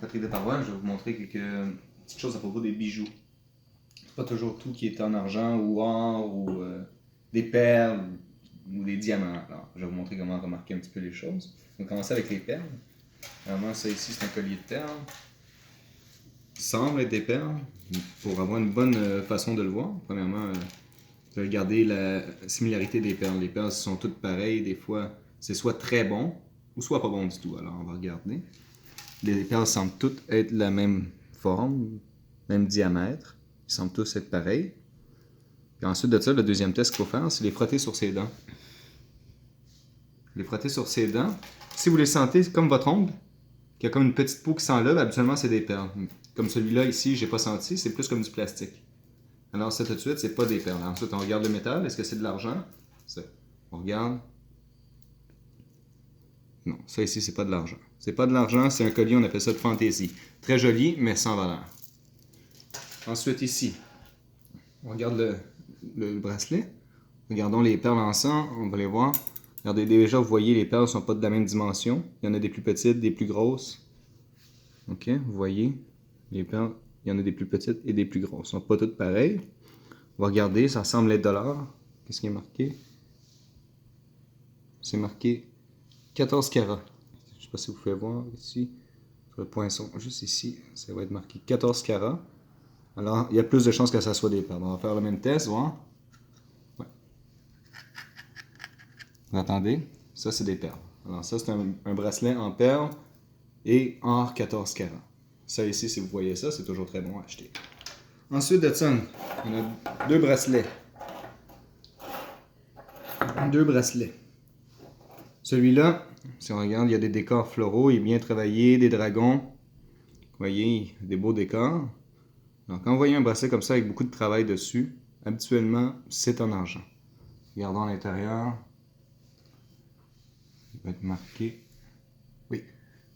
Patrick Desparois, je vais vous montrer quelques petites choses à propos des bijoux. C'est pas toujours tout qui est en argent ou or ou des perles ou des diamants. Alors, je vais vous montrer comment remarquer un petit peu les choses. On va commencer avec les perles. Vraiment, ça ici, c'est un collier de perles. Ça semble être des perles. Pour avoir une bonne façon de le voir, premièrement, vous allez regarder la similarité des perles. Les perles sont toutes pareilles. Des fois, c'est soit très bon ou soit pas bon du tout. Alors, on va regarder. Les perles semblent toutes être la même forme, même diamètre. Ils semblent tous être pareils. Puis ensuite de ça, le deuxième test qu'il faut faire, c'est les frotter sur ses dents. Les frotter sur ses dents. Si vous les sentez comme votre ongle, qu'il y a comme une petite peau qui s'enlève, habituellement c'est des perles. Comme celui-là ici, j'ai pas senti, c'est plus comme du plastique. Alors ça tout de suite, c'est pas des perles. Ensuite, on regarde le métal. Est-ce que c'est de l'argent? On regarde. Non, ça ici, c'est pas de l'argent. C'est pas de l'argent, c'est un collier, on appelle ça de fantaisie. Très joli, mais sans valeur. Ensuite, ici, on regarde le bracelet. Regardons les perles ensemble, on va les voir. Regardez, déjà, vous voyez, les perles ne sont pas de la même dimension. Il y en a des plus petites, des plus grosses. OK, vous voyez, les perles, il y en a des plus petites et des plus grosses. Elles ne sont pas toutes pareilles. On va regarder, ça ressemble être de l'or. Qu'est-ce qui est marqué? C'est marqué 14 carats. Je ne sais pas si vous pouvez voir ici, sur le poinçon, juste ici, ça va être marqué 14 carats. Alors, il y a plus de chances que ça soit des perles. On va faire le même test, voir. Ouais. Vous entendez? Ça, c'est des perles. Alors, ça, c'est un bracelet en perles et or 14 carats. Ça ici, si vous voyez ça, c'est toujours très bon à acheter. Ensuite de ça, on a deux bracelets. Deux bracelets. Celui-là, si on regarde, il y a des décors floraux, il est bien travaillé, des dragons. Vous voyez, des beaux décors. Donc, quand vous voyez un bracelet comme ça avec beaucoup de travail dessus, habituellement, c'est en argent. Regardons à l'intérieur. Il va être marqué. Oui,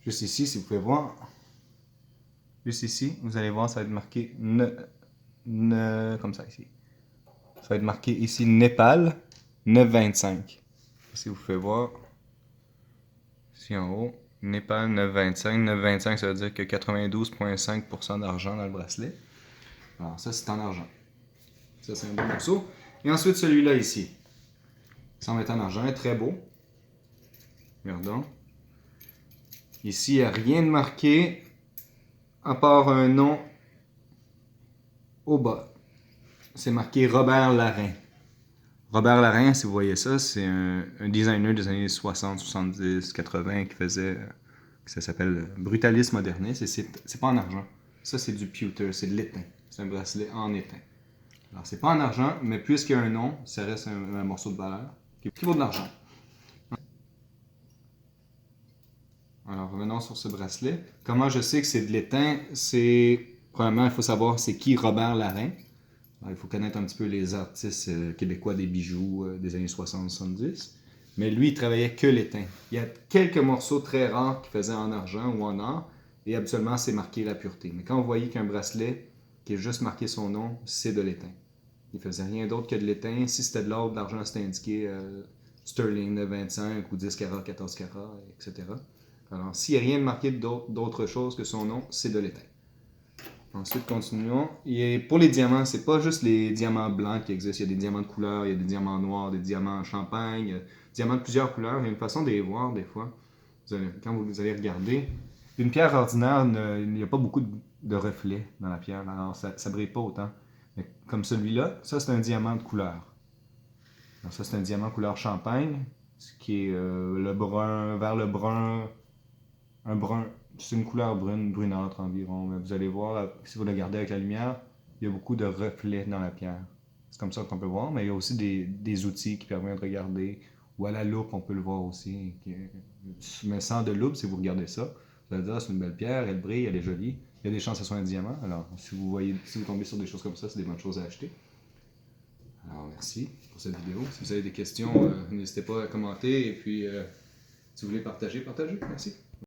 juste ici, si vous pouvez voir. Juste ici, vous allez voir, ça va être marqué comme ça ici. Ça va être marqué ici Népal 925. Si vous pouvez voir, ici en haut, Népal 925. 925, ça veut dire que 92,5% d'argent dans le bracelet. Alors ça, c'est en argent. Ça, c'est un bon morceau. Et ensuite, celui-là ici. Ça semble être en argent, très beau. Regardons. Ici, il n'y a rien de marqué, à part un nom au bas. C'est marqué Robert Larin. Robert Larin, si vous voyez ça, c'est un designer des années 60, 70, 80 qui faisait, ça s'appelle Brutalis Modernis, et c'est pas en argent. Ça, c'est du pewter, c'est de l'étain. C'est un bracelet en étain. Alors, c'est pas en argent, mais puisqu'il y a un nom, ça reste un morceau de valeur qui vaut de l'argent. Alors, revenons sur ce bracelet. Comment je sais que c'est de l'étain? Premièrement, il faut savoir c'est qui Robert Larin. Alors, il faut connaître un petit peu les artistes québécois des bijoux des années 60-70. Mais lui, il travaillait que l'étain. Il y a quelques morceaux très rares qu'il faisait en argent ou en or, et habituellement, c'est marqué la pureté. Mais quand vous voyez qu'un bracelet qui est juste marqué son nom, c'est de l'étain. Il faisait rien d'autre que de l'étain. Si c'était de l'or ou de l'argent, c'était indiqué sterling de 25 ou 10 carats, 14 carats, etc. Alors, s'il n'y a rien de marqué d'autre chose que son nom, c'est de l'étain. Ensuite, continuons. Et pour les diamants, c'est pas juste les diamants blancs qui existent. Il y a des diamants de couleur, il y a des diamants noirs, des diamants champagne, des diamants de plusieurs couleurs. Il y a une façon de les voir des fois. Quand vous allez regarder, une pierre ordinaire, il n'y a pas beaucoup de reflets dans la pierre. Alors, ça ne brille pas autant. Mais comme celui-là, ça, c'est un diamant de couleur. Alors, ça, c'est un diamant couleur champagne, ce qui est le brun, vers le brun, un brun. C'est une couleur brune, brunâtre environ. Mais vous allez voir, si vous le regardez avec la lumière, il y a beaucoup de reflets dans la pierre. C'est comme ça qu'on peut voir, mais il y a aussi des outils qui permettent de regarder. Ou à la loupe, on peut le voir aussi. Mais sans de loupe, si vous regardez ça, vous allez dire c'est une belle pierre, elle brille, elle est jolie. Il y a des chances que ce soit un diamant. Alors, si vous tombez sur des choses comme ça, c'est des bonnes choses à acheter. Alors, merci pour cette vidéo. Si vous avez des questions, n'hésitez pas à commenter. Et puis, si vous voulez partager, partagez. Merci.